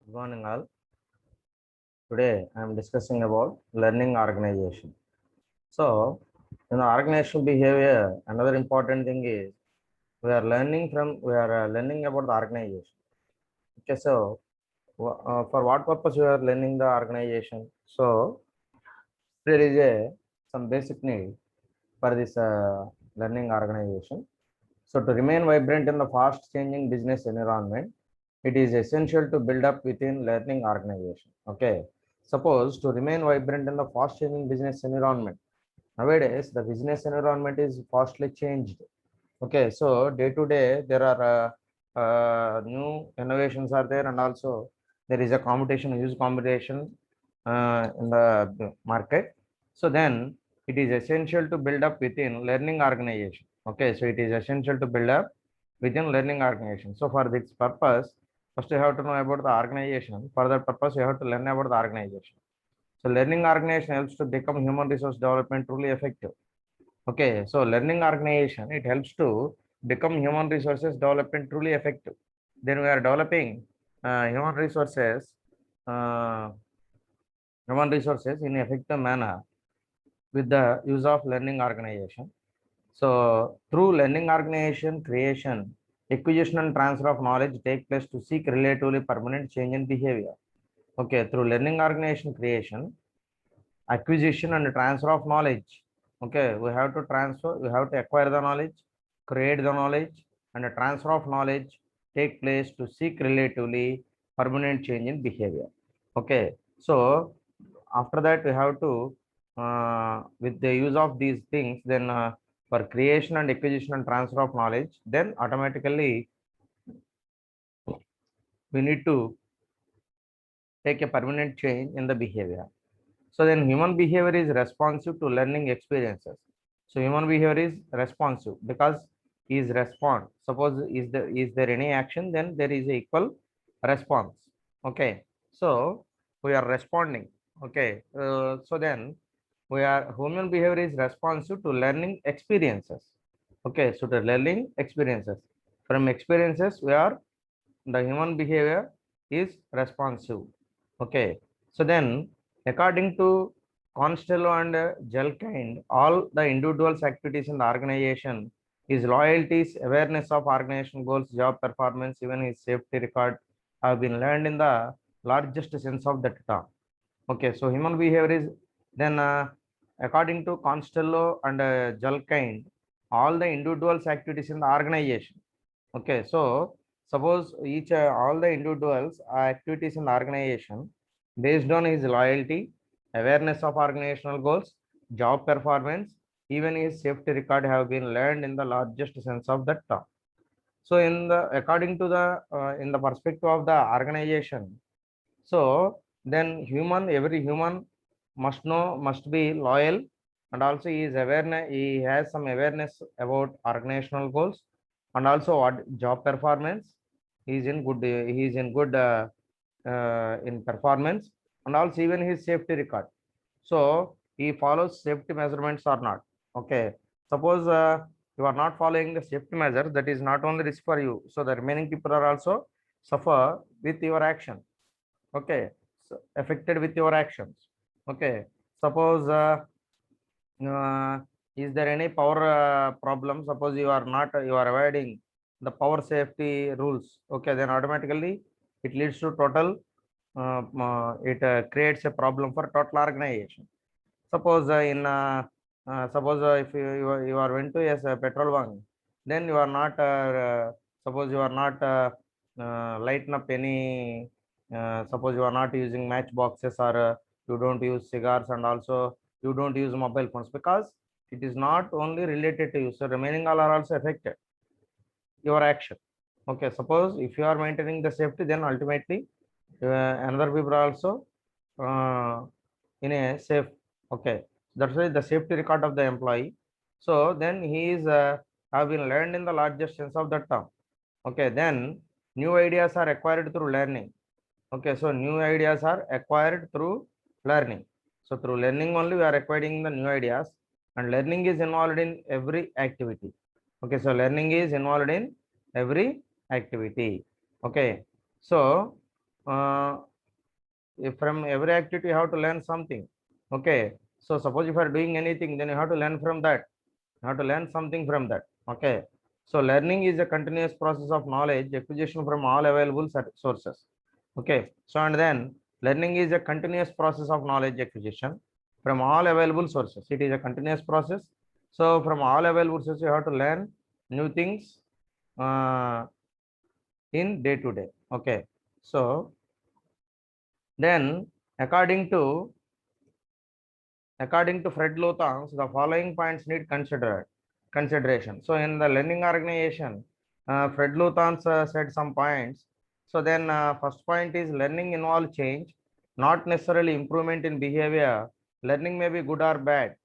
Good morning, all. Today, I am discussing about learning organization. So, in the organizational behavior, another important thing is we are learning about the organization. Okay, so for what purpose we are learning the organization? So, there is some basic need for this learning organization. So, to remain vibrant in the fast changing business environment, it is essential to build up within learning organization. Okay. Suppose to remain vibrant in the fast changing business environment. Nowadays, the business environment is fastly changed. Okay. So day to day, there are new innovations are there, and also there is a competition, huge competition in the market. So then it is essential to build up within learning organization. Okay. So it is essential to build up within learning organization. So for this purpose, first you have to know about the organization. For that purpose, you have to learn about the organization. So learning organization helps to become human resource development truly effective. Okay, so learning organization, it helps to become human resources development truly effective. Then we are developing human resources, uh, human resources in effective manner with the use of learning organization. So through learning organization creation, acquisition and transfer of knowledge take place to seek relatively permanent change in behavior. Okay, through learning organization creation, acquisition and transfer of knowledge. Okay, we have to transfer, we have to acquire the knowledge, create the knowledge, and a transfer of knowledge take place to seek relatively permanent change in behavior. Okay, so after that we have to with the use of these things, then for creation and acquisition and transfer of knowledge, then automatically we need to take a permanent change in the behavior. So then human behavior is responsive to learning experiences. So human behavior is responsive because he is respond. Suppose is there any action, then there is a equal response. Okay. So we are responding. Okay. So then human behavior is responsive to learning experiences. Okay. So the learning experiences. From experiences, the human behavior is responsive. Okay. So then according to Constello and Jelkind, all the individuals' activities in the organization, his loyalties, awareness of organization goals, job performance, even his safety record have been learned in the largest sense of that term. Okay, so human behavior is then according to Constello and Jelkind, all the individuals' activities in the organization. Okay, so suppose all the individuals activities in the organization based on his loyalty, awareness of organizational goals, job performance, even his safety record have been learned in the largest sense of that term. So in the according to the in the perspective of the organization, so then every human must be loyal, and also he has some awareness about organizational goals, and also what job performance. He is in good in performance, and also even his safety record. So he follows safety measurements or not. Okay. Suppose you are not following the safety measures, that is not only risk for you. So the remaining people are also suffer with your action. Okay, so affected with your actions. Okay, suppose uh, is there any power problem? Suppose you are avoiding the power safety rules. Okay, then automatically it leads to total it creates a problem for total organization. Suppose if you are went to a petrol bunk, then you are not suppose you are not lighten up any suppose you are not using match boxes, or you don't use cigars, and also you don't use mobile phones, because it is not only related to you, so remaining all are also affected your action. Okay, suppose if you are maintaining the safety, then ultimately another people are also uh, in a safe. Okay, that's why the safety record of the employee. So then he is have been learned in the largest sense of the term. Okay, then new ideas are acquired through learning. Okay, so new ideas are acquired through learning. So through learning only we are acquiring the new ideas, and learning is involved in every activity. Okay, so learning is involved in every activity. Okay, so from every activity you have to learn something. Okay, so suppose if you are doing anything, then you have to learn from that. You have to learn something from that. Okay, so learning is a continuous process of knowledge acquisition from all available sources. Okay, so and then learning is a continuous process of knowledge acquisition from all available sources. It is a continuous process. So from all available sources you have to learn new things uh, in day to day. Okay, so then according to Fred Lothans, the following points need consideration. So in the learning organization, Fred Lothans said some points. So then first point is learning involves change, not necessarily improvement in behavior. Learning may be good or bad.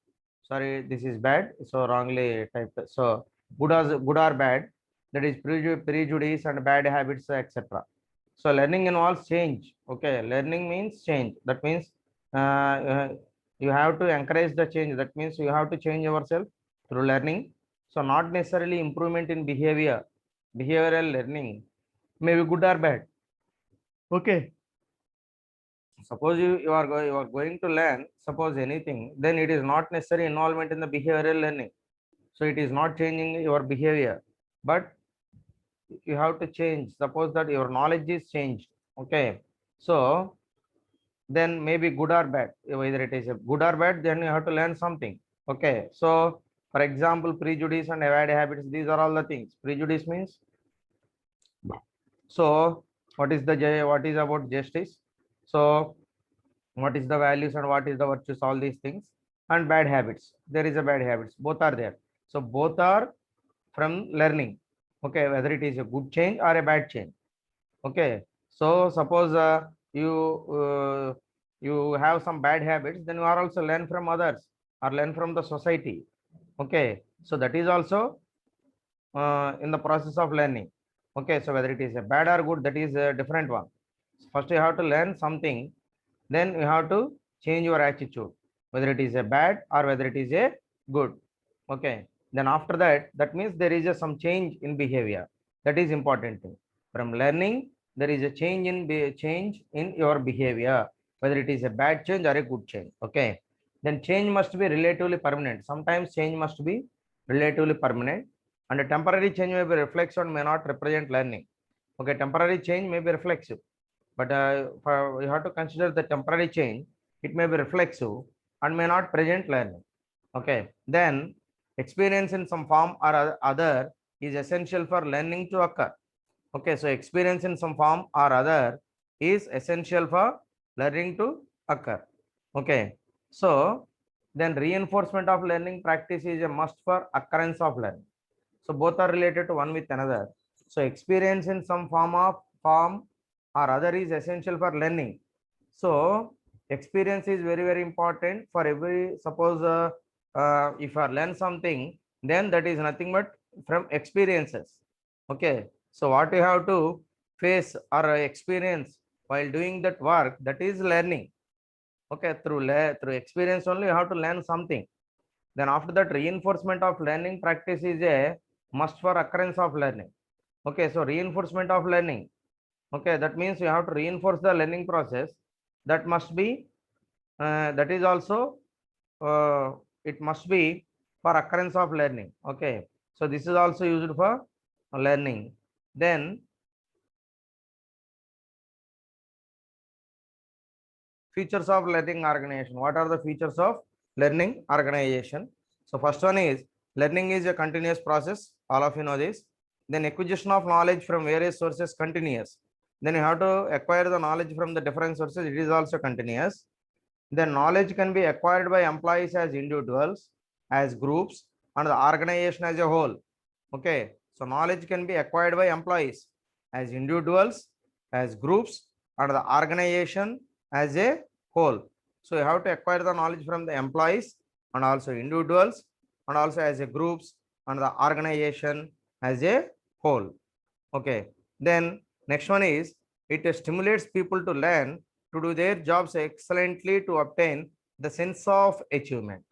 Sorry, this is bad. So wrongly typed. So good or bad. That is prejudice and bad habits, etc. So learning involves change. Okay, learning means change. That means you have to encourage the change. That means you have to change yourself through learning. So not necessarily improvement in behavior. Behavioral learning may be good or bad. Okay. Suppose you are going to learn, suppose anything, then it is not necessary involvement in the behavioral learning. So it is not changing your behavior, but you have to change. Suppose that your knowledge is changed. Okay. So then maybe good or bad, whether it is a good or bad, then you have to learn something. Okay, so for example, prejudice and bad habits, these are all the things. Prejudice means, so what is about justice, so what is the values and what is the virtues, all these things. And bad habits, there is a bad habits, both are there. So both are from learning. Okay, whether it is a good change or a bad change. Okay, so suppose you have some bad habits, then you are also learn from others or learn from the society. Okay, so that is also in the process of learning. Okay, so whether it is a bad or good, that is a different one. First you have to learn something, then you have to change your attitude, whether it is a bad or whether it is a good. Okay, then after that, that means there is a some change in behavior. That is important thing. From learning, there is a change in your behavior, whether it is a bad change or a good change. Okay, then change must be relatively permanent. Sometimes change must be relatively permanent, and a temporary change may be reflexive and may not represent learning. Okay, temporary change may be reflexive, but you have to consider the temporary change. It may be reflexive and may not present learning. Okay, then experience in some form or other is essential for learning to occur. Okay, so experience in some form or other is essential for learning to occur. Okay, so then reinforcement of learning practice is a must for occurrence of learning. So both are related to one with another. So experience in some form or other is essential for learning. So experience is very important for every. Suppose if I learn something, then that is nothing but from experiences. Okay, so what you have to face or experience while doing that work, that is learning. Okay, through experience only you have to learn something. Then after that, reinforcement of learning practice is a must for occurrence of learning. Okay, so reinforcement of learning. Okay, that means you have to reinforce the learning process. That must be, that is also, uh, it must be for occurrence of learning. Okay, so this is also used for learning. Then features of learning organization. What are the features of learning organization? So first one is learning is a continuous process. All of you know this. Then acquisition of knowledge from various sources continuous. Then you have to acquire the knowledge from the different sources. It is also continuous. Then knowledge can be acquired by employees as individuals, as groups, and the organization as a whole. Okay, so knowledge can be acquired by employees as individuals, as groups, and the organization as a whole. So you have to acquire the knowledge from the employees and also individuals and also as a groups and the organization as a whole. Okay, then next one is it stimulates people to learn to do their jobs excellently to obtain the sense of achievement.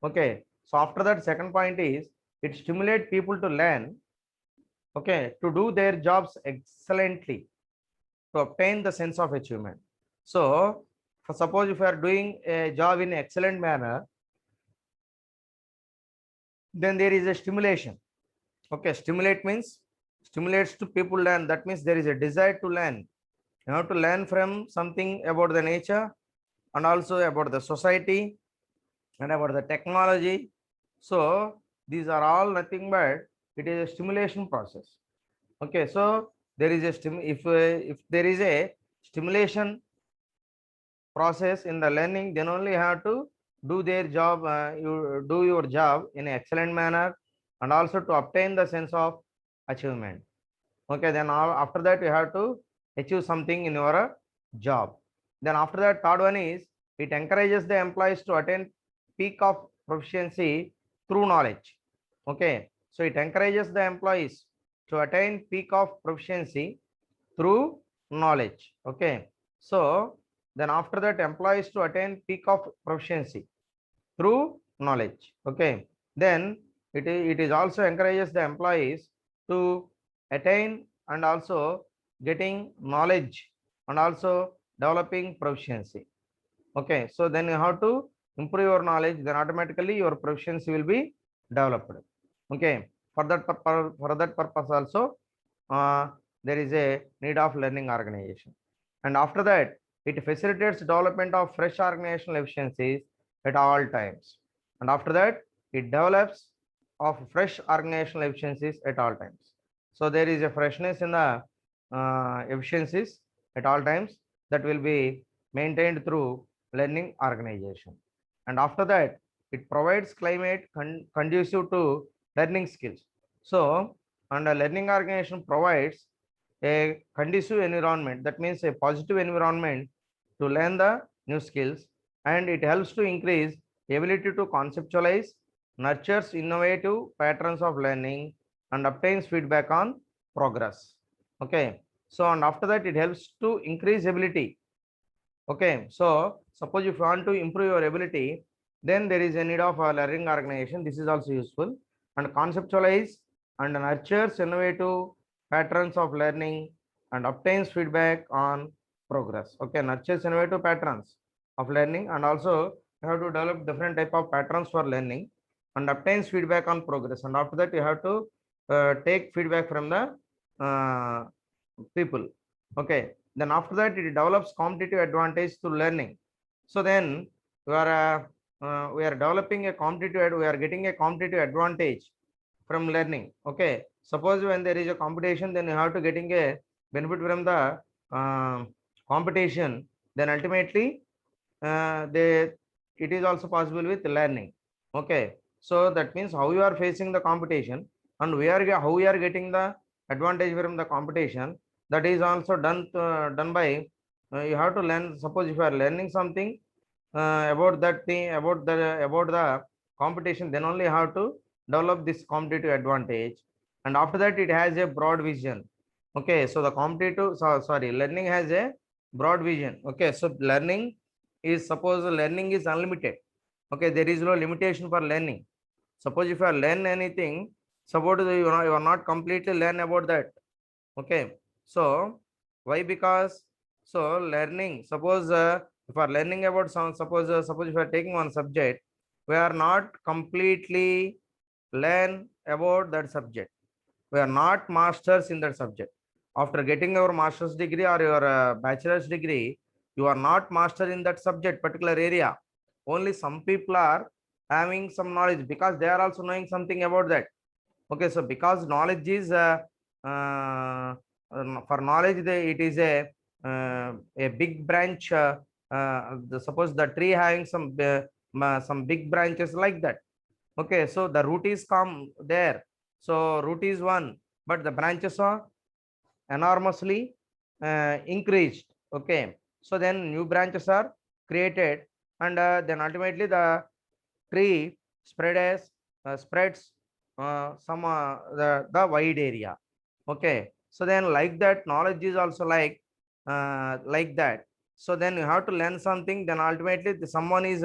Okay, so after that, second point is it stimulates people to learn, okay, to do their jobs excellently. to obtain the sense of achievement. So for suppose if you are doing a job in excellent manner, then there is a stimulation. Okay, stimulate means stimulates to people learn. That means there is a desire to learn. You have to learn from something about the nature and also about the society and about the technology. So these are all nothing but it is a stimulation process. Okay, so there is a if there is a stimulation process in the learning, then only have to do their job. You do your job in an excellent manner and also to obtain the sense of achievement. Okay, then after that you have to achieve something in your job. Then after that, third one is it encourages the employees to attain peak of proficiency through knowledge. Okay, so it encourages the employees to attain peak of proficiency through knowledge. Okay, so then after that, employees to attain peak of proficiency through knowledge. Okay, then it is also encourages the employees to attain and also getting knowledge and also developing proficiency. Okay, so then you have to improve your knowledge, then automatically your proficiency will be developed. Okay, for that purpose also there is a need of learning organization. And after that, it facilitates development of fresh organizational efficiencies at all times. And after that, it develops of fresh organizational efficiencies at all times. So there is a freshness in the efficiencies at all times that will be maintained through learning organization. And after that, it provides climate conducive to learning skills. So, and a learning organization provides a conducive environment, that means a positive environment to learn the new skills, and it helps to increase the ability to conceptualize, nurtures innovative patterns of learning, and obtains feedback on progress. Okay, so and after that, it helps to increase ability. Okay, so suppose if you want to improve your ability, then there is a need of a learning organization. This is also useful. And conceptualize and nurtures innovative patterns of learning and obtains feedback on progress. Okay, nurtures innovative patterns of learning, and also you have to develop different type of patterns for learning and obtains feedback on progress. And after that, you have to take feedback from the people. Okay, then after that, it develops competitive advantage to learning. So then we are developing a competitive, we are getting a competitive advantage from learning. Okay, suppose when there is a competition, then you have to getting a benefit from the competition. Then ultimately, it is also possible with learning. Okay, so that means how you are facing the competition and how we are getting the advantage from the competition, that is also done by you have to learn. Suppose if you are learning something about that thing, about the competition, then only have to develop this competitive advantage. And after that, it has a broad vision. Okay, so the learning has a broad vision. Okay, so learning is, suppose learning is unlimited. Okay, there is no limitation for learning. Suppose if you are learn anything, suppose you are not completely learn about that. Okay, so why? Because so learning, suppose if you are learning about some, suppose if you are taking one subject, we are not completely learn about that subject. We are not masters in that subject. After getting your master's degree or your bachelor's degree, you are not master in that subject particular area. Only some people are having some knowledge because they are also knowing something about that. Okay, so because knowledge is uh, for knowledge, it is a big branch. Suppose the tree having some big branches like that. Okay, so the root is come there. So root is one, but the branches are enormously increased. Okay, so then new branches are created, and then ultimately the tree spreads the wide area. Okay, so then like that, knowledge is also like that. So then you have to learn something, then ultimately someone is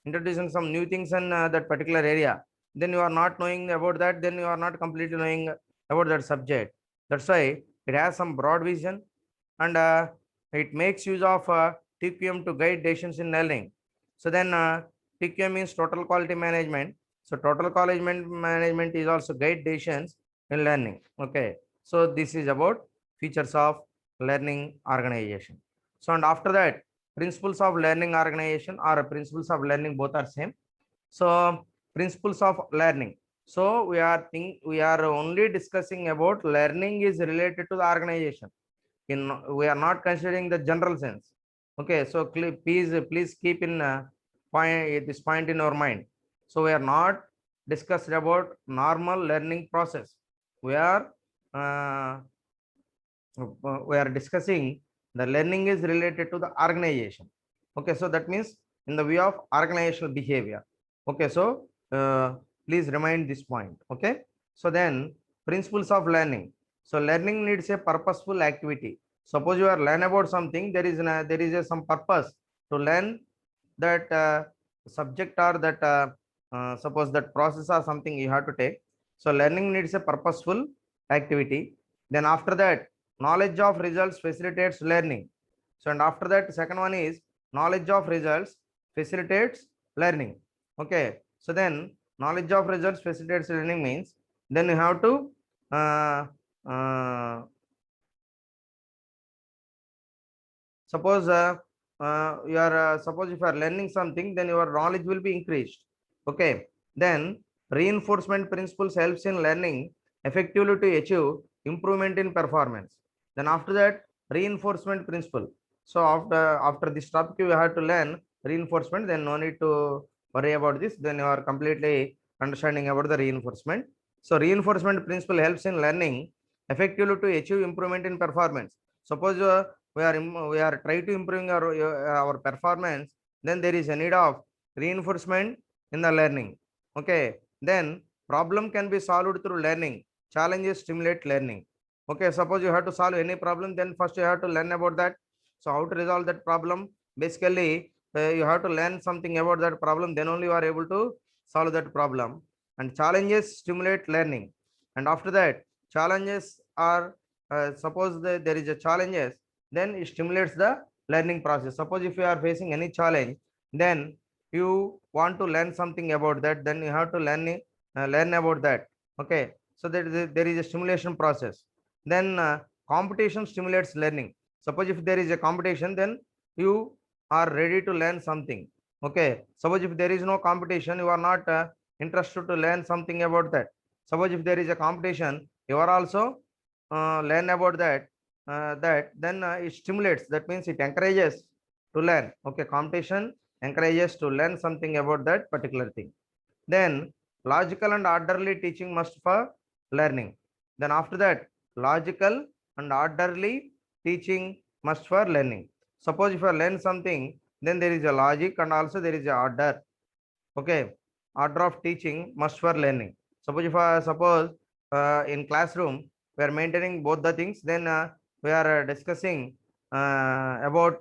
introducing some new things in that particular area, then you are not knowing about that, then you are not completely knowing about that subject. That's why it has some broad vision, and it makes use of TQM to guide decisions in learning. So then TQM means total quality management. So total quality management is also guide decisions in learning. Okay. So this is about features of learning organization. So and after that, principles of learning organization or principles of learning, both are same. So principles of learning. So we are only discussing about learning is related to the organization. We are not considering the general sense. Okay, so please keep in this point in our mind. So we are not discussed about normal learning process. We are uh, we are discussing the learning is related to the organization. Okay, so that means in the view of organizational behavior. Okay, so please remind this point. Okay, so then principles of learning. So learning needs a purposeful activity. Suppose you are learn about something, there is some purpose to learn that subject or that suppose that process or something you have to take. So learning needs a purposeful activity. Then after that, knowledge of results facilitates learning. So and after that, second one is knowledge of results facilitates learning. Okay, so then knowledge of results facilitates learning means then you have to uh, uh, suppose you are suppose if you are learning something, then your knowledge will be increased. Okay, then reinforcement principles helps in learning effectively to achieve improvement in performance. Then after that, reinforcement principle. So after this topic you have to learn reinforcement, then no need to worry about this, then you are completely understanding about the reinforcement. So reinforcement principle helps in learning effectively to achieve improvement in performance. Suppose we are trying to improving our performance, then there is a need of reinforcement in the learning. Okay, then problem can be solved through learning. Challenges stimulate learning. Okay, suppose you have to solve any problem, then first you have to learn about that. So how to resolve that problem? Basically you have to learn something about that problem, then only you are able to solve that problem. And challenges stimulate learning. And after that, challenges are suppose there is a challenges, then it stimulates the learning process. Suppose if you are facing any challenge, then you want to learn something about that, then you have to learn about that. Okay, so there is a stimulation process. Then competition stimulates learning. Suppose if there is a competition, then you are ready to learn something. Okay, suppose if there is no competition, you are not interested to learn something about that. Suppose if there is a competition, you are also learn about that, then it stimulates, that means it encourages to learn. Okay, competition encourages to learn something about that particular thing. Then logical and orderly teaching must for learning. Then after that, logical and orderly teaching must for learning. Suppose if you learn something, then there is a logic and also there is a order. Okay, order of teaching must for learning. Suppose if suppose in classroom we are maintaining both the things, then we are discussing about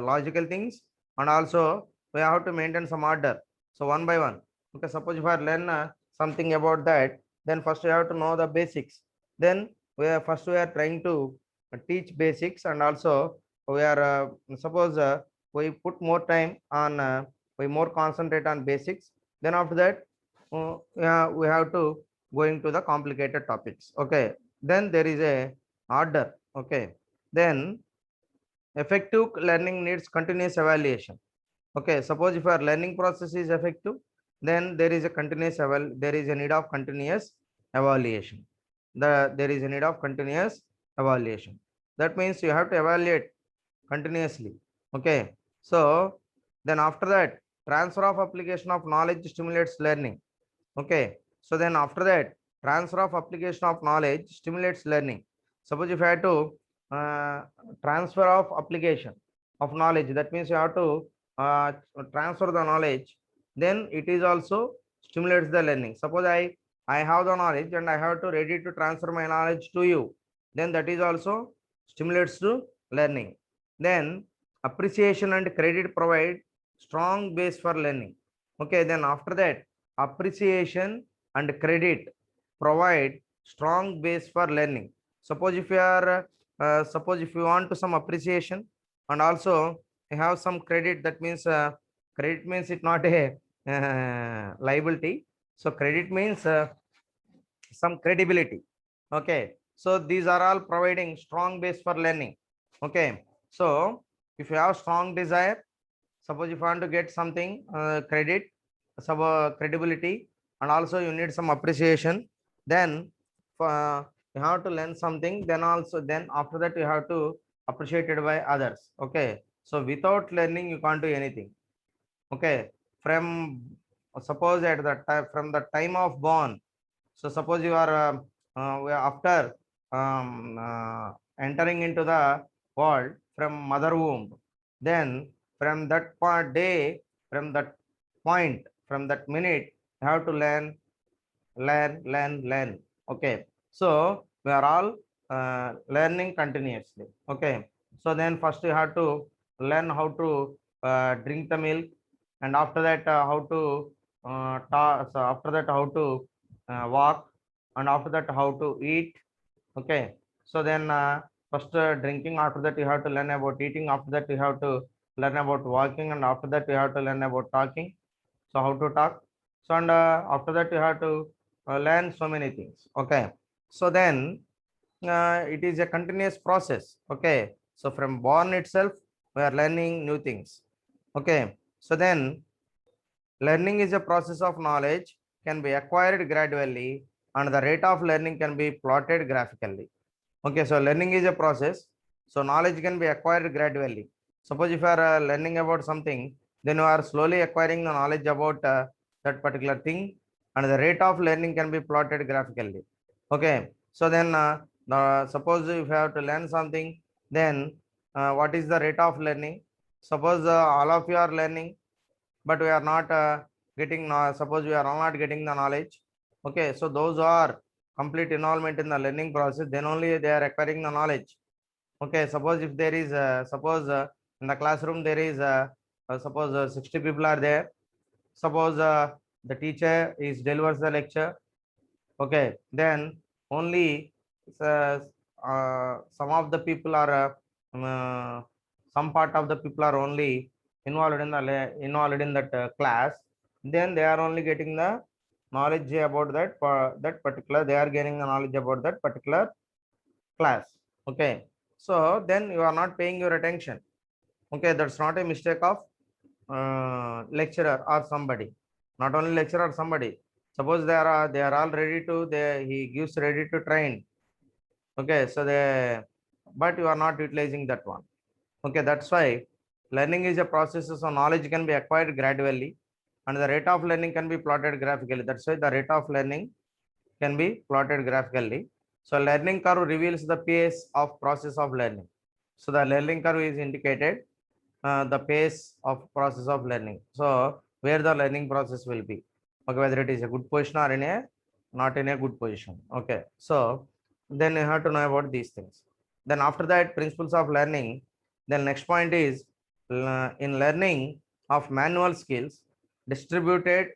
logical things, and also we have to maintain some order. So one by one. Okay, suppose if I learn something about that, then first we have to know the basics. Then we are trying to teach basics, and also we are suppose we put more time on we more concentrate on basics. Then after that yeah, we have to going to the complicated topics. Okay, then there is a order. Okay, then effective learning needs continuous evaluation. Okay, suppose if our learning process is effective, then there is a there is a need of continuous evaluation. There is a need of continuous evaluation. That means you have to evaluate continuously. Okay, so then after that, transfer of application of knowledge stimulates learning. Okay, so then after that, transfer of application of knowledge stimulates learning. Suppose if I have to uh, transfer of application of knowledge, that means you have to uh, transfer the knowledge, then it is also stimulates the learning. Suppose I have the knowledge and I have to ready to transfer my knowledge to you, then that is also stimulates to learning. Then appreciation and credit provide strong base for learning. Okay, then after that, appreciation and credit provide strong base for learning. Suppose if you are suppose if you want to some appreciation, and also you have some credit, that means credit means it not a liability. So credit means some credibility. Okay, so these are all providing strong base for learning. Okay, so if you have strong desire, suppose if you want to get something credit, some credibility, and also you need some appreciation, then you have to learn something, then also then after that you have to appreciate it by others. Okay, so without learning you can't do anything. Okay, from suppose at the time, from the time of born, so suppose you are after entering into the world from mother womb, then from that part day, from that point, from that minute, you have to learn. Okay, so we are all learning continuously. Okay, so then first you have to learn how to drink the milk, and after that how to talk. So after that how to walk, and after that how to eat. Okay, so then first drinking, after that you have to learn about eating, after that you have to learn about walking, and after that you have to learn about talking. So how to talk. So and after that you have to learn so many things. Okay, so then it is a continuous process. Okay, so from born itself we are learning new things. Okay, so then learning is a process of knowledge, can be acquired gradually, and the rate of learning can be plotted graphically. Okay, so learning is a process. So knowledge can be acquired gradually. Suppose if you are learning about something, then you are slowly acquiring the knowledge about that particular thing, and the rate of learning can be plotted graphically. Okay, so then suppose if you have to learn something, then what is the rate of learning? Suppose all of you are learning, but we are not getting suppose we are not getting the knowledge. Okay, so those who are complete involvement in the learning process, then only they are acquiring the knowledge. Okay, suppose if there is suppose in the classroom there is suppose 60 people are there. Suppose the teacher is delivers the lecture. Okay, then only uh, some of the people are some part of the people are only involved in the involved in that class. Then they are only getting the knowledge about that particular, they are gaining the knowledge about that particular class. Okay, so then you are not paying your attention. Okay, that's not a mistake of lecturer or somebody. Not only lecturer or somebody. Suppose they are all ready to, he gives ready to train. Okay, so they, but you are not utilizing that one. Okay, that's why learning is a process, so knowledge can be acquired gradually, and the rate of learning can be plotted graphically. That's why the rate of learning can be plotted graphically. So learning curve reveals the pace of process of learning. So the learning curve is indicated the pace of process of learning. So where the learning process will be. Okay, whether it is a good position or in a not in a good position. Okay, so then you have to know about these things. Then after that, principles of learning. Then next point is in learning of manual skills, distributed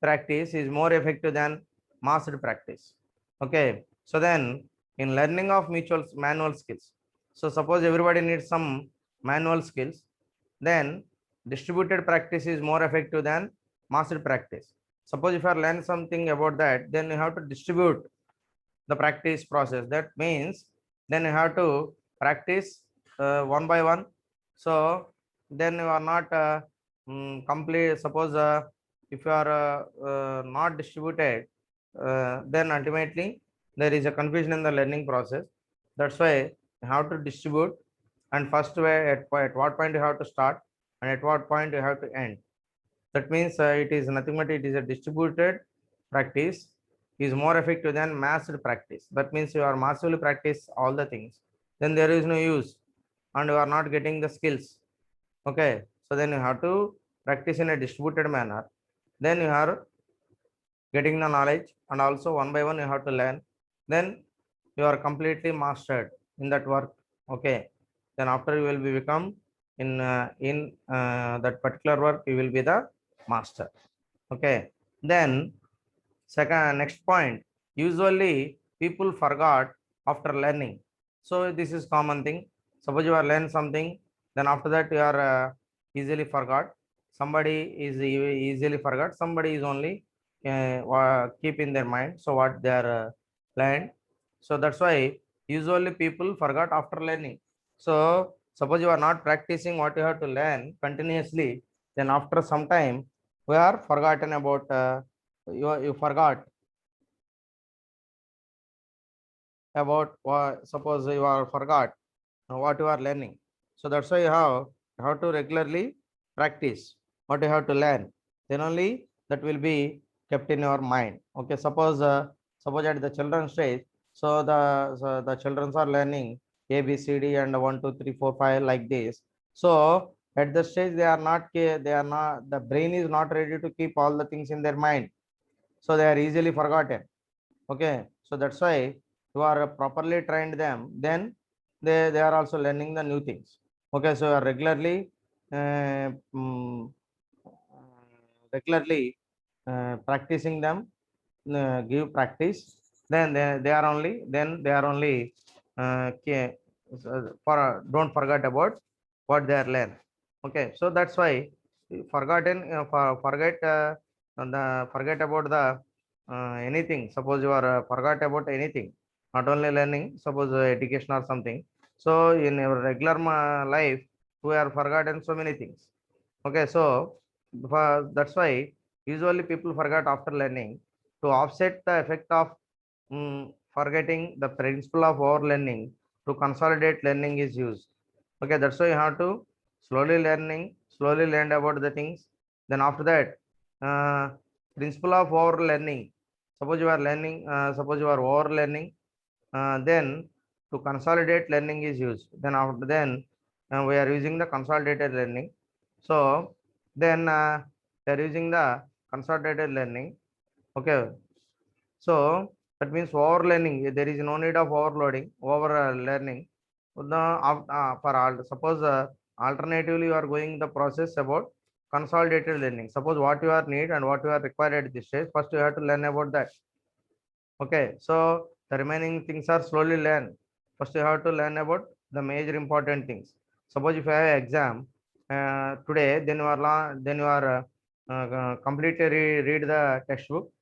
practice is more effective than mastered practice. Okay, so then in learning of mutual manual skills, so suppose everybody needs some manual skills, then distributed practice is more effective than mastered practice. Suppose if I learn something about that, then you have to distribute the practice process. That means then you have to practice one by one. So then you are not complete. Suppose if you are not distributed, then ultimately there is a confusion in the learning process. That's why you have to distribute, and first way at what point you have to start, and at what point you have to end. That means it is nothing but it is a distributed practice is more effective than massed practice. That means you are massively practice all the things, then there is no use, and you are not getting the skills. Okay, so then you have to practice in a distributed manner. Then you are getting the knowledge, and also one by one you have to learn. Then you are completely mastered in that work. Okay, then after you will be become in that particular work, you will be the master. Okay, then second next point, usually people forgot after learning. So this is common thing. Suppose you are learn something, then after that you are easily forgot. Somebody is easily forgot. Somebody is only keep in their mind. So what they are learned. So that's why usually people forgot after learning. So suppose you are not practicing what you have to learn continuously, then after some time we are forgotten about you forgot about what, suppose you are forgot what you are learning. So that's why you have to regularly practice what you have to learn. Then only that will be kept in your mind. Okay, suppose at the children's stage, so the children are learning A B C D and 1 2 3 4 5 like this. So at the stage they are not, the brain is not ready to keep all the things in their mind. So they are easily forgotten. Okay, so that's why you are properly trained them, then they are also learning the new things. Okay, so you are regularly uh, mm, practicing them, give practice, then they are only don't forget about what they are learned. Okay, so that's why forgotten forget forget about the anything. Suppose you are forgot about anything, not only learning, suppose education or something. So in your regular life we are forgotten so many things. Okay, so that's why usually people forget after learning. To offset the effect of forgetting, the principle of overlearning, to consolidate learning is used. Okay, that's why you have to slowly learn about the things. Then after that, principle of overlearning. Suppose you are learning, suppose you are overlearning, then to consolidate learning is used. Then after then we are using the consolidated learning. So then they are using the consolidated learning. Okay, so that means over learning. There is no need of overloading, over learning. For all, suppose alternatively you are going the process about consolidated learning. Suppose what you are need and what you are required at this stage. First you have to learn about that. Okay, so the remaining things are slowly learn. First, you have to learn about the major important things. Suppose if you have exam today, then you are completely read the textbook.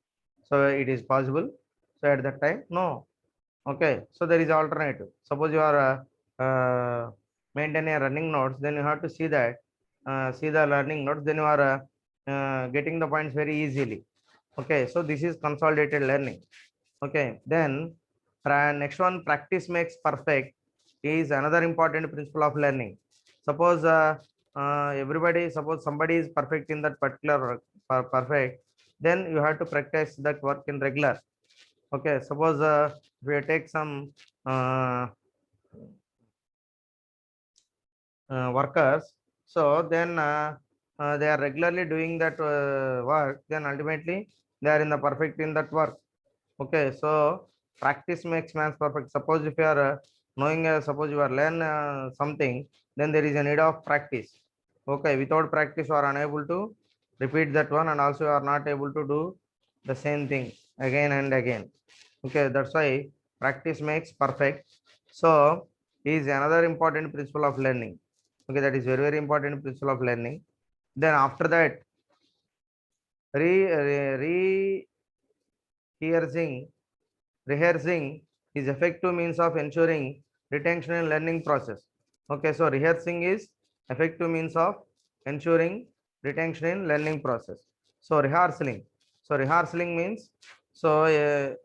So it is possible. So at that time, no. Okay, so there is alternative. Suppose you are maintaining running notes, then you have to see the learning notes. Then you are getting the points very easily. Okay, so this is consolidated learning. Okay, then next one, practice makes perfect is another important principle of learning. Suppose suppose somebody is perfect in that particular work, perfect, then you have to practice that work in regular. Okay, suppose we take some uh, workers, so then they are regularly doing that work, then ultimately they are in the perfect in that work. Okay, so practice makes man perfect. Suppose if you are knowing, suppose you are learn something, then there is a need of practice. Okay, without practice, you are unable to repeat that one, and also you are not able to do the same thing again and again. Okay, that's why practice makes perfect. So, is another important principle of learning. Okay, that is very important principle of learning. Then after that, re rehearsing rehearsing is effective means of ensuring retention in learning process. Okay, so rehearsing is effective means of ensuring retention in learning process. So rehearsing. So rehearsing means, so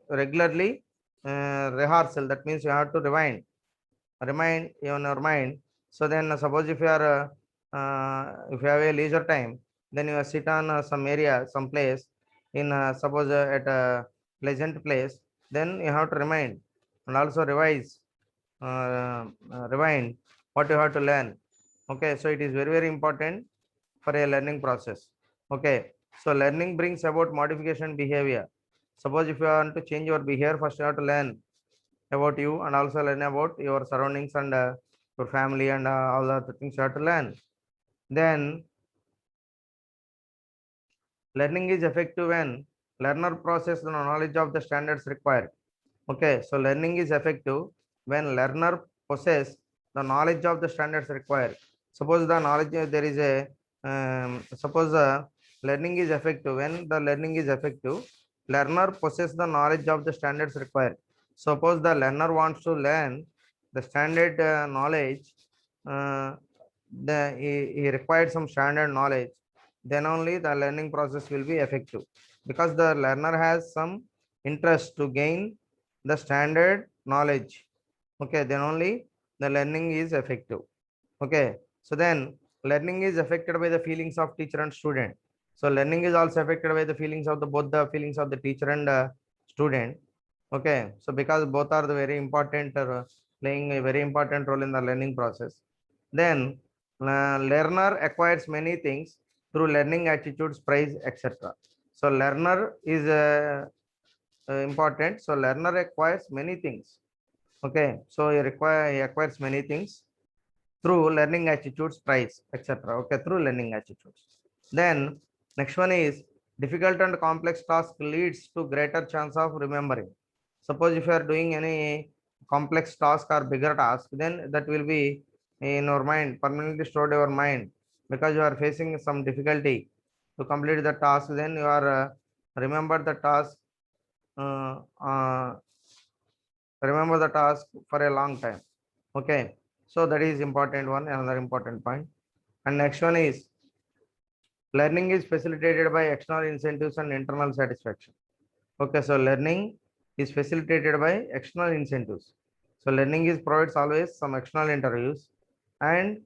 regularly rehearsal. That means you have to remind in your mind. So then suppose if you have a leisure time, then you sit on some area, some place in suppose at a pleasant place, then you have to remind and also rewind what you have to learn. Okay, so it is very important for a learning process. Okay, so learning brings about modification behavior. Suppose if you want to change your behavior, first you have to learn about you and also learn about your surroundings and your family and all the things you have to learn. Then learning is effective when learner process the knowledge of the standards required. Okay, so learning is effective when learner possess the knowledge of the standards required. Suppose the knowledge there is a suppose the learning is effective. When the learning is effective, learner possess the knowledge of the standards required. Suppose the learner wants to learn the standard knowledge, uh, he required some standard knowledge, then only the learning process will be effective, because the learner has some interest to gain the standard knowledge. Okay, then only the learning is effective. Okay, so then learning is affected by the feelings of teacher and student. So learning is also affected by the feelings of the both the feelings of the teacher and student. Okay, so because both are the very important, playing a very important role in the learning process. Then learner acquires many things through learning attitudes, price, etc. So learner is important. So learner acquires many things. Okay, so he acquires many things through learning attitudes, price, etc. Okay, through learning attitudes. Then next one is difficult and complex task leads to greater chance of remembering. Suppose if you are doing any complex task or bigger task, then that will be in your mind, permanently stored in your mind, because you are facing some difficulty to complete the task. Then you are remember the task, uh, uh, remember the task for a long time. Okay, so that is important one, another important point. And next one is learning is facilitated by external incentives and internal satisfaction. Okay, so learning is facilitated by external incentives. So learning is provides always some external interviews and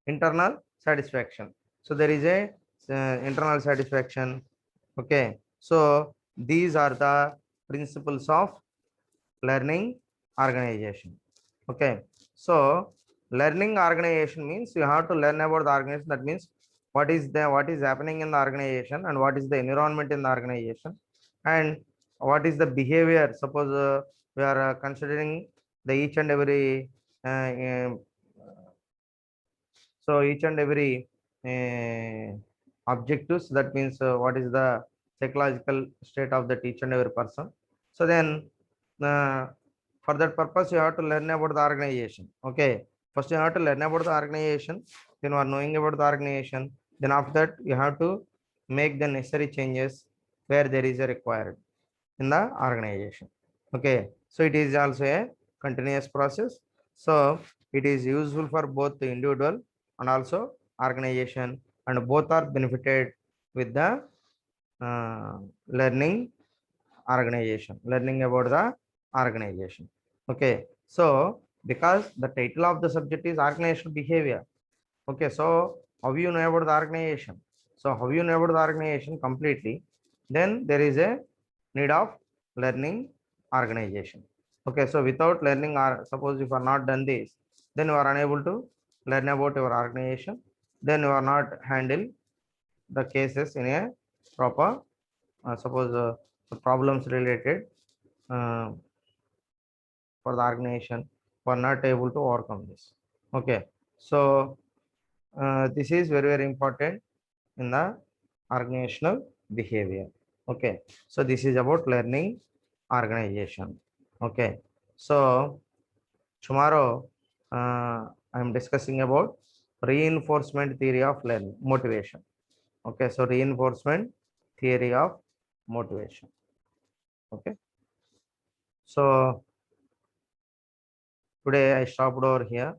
internal satisfaction. So there is a internal satisfaction. Okay, so these are the principles of learning organization. Okay, so learning organization means you have to learn about the organization. That means what is happening in the organization, and what is the environment in the organization, and what is the behavior. Suppose we are considering the each and every so each and every objectives. That means what is the psychological state of the each and every person. So then uh, for that purpose, you have to learn about the organization. Okay, first you have to learn about the organization, then you are knowing about the organization, then after that you have to make the necessary changes where there is a required in the organization. Okay, so it is also a continuous process. So it is useful for both the individual and also organization, and both are benefited with the learning organization, learning about the organization. Okay, so because the title of the subject is organizational behavior. Okay, so how you know about the organization? So how you know about the organization completely? Then there is a need of learning organization. Okay, so without learning, or suppose if you are not done this, then you are unable to learn about your organization. Then you are not handle the cases in a proper. Suppose the problems related uh, for the organization were not able to overcome this. Okay, so this is very very important in the organizational behavior. Okay, so this is about learning organization. Okay, so tomorrow I am discussing about reinforcement theory of learning motivation. Okay, so reinforcement theory of motivation. Okay, so today I stopped over here.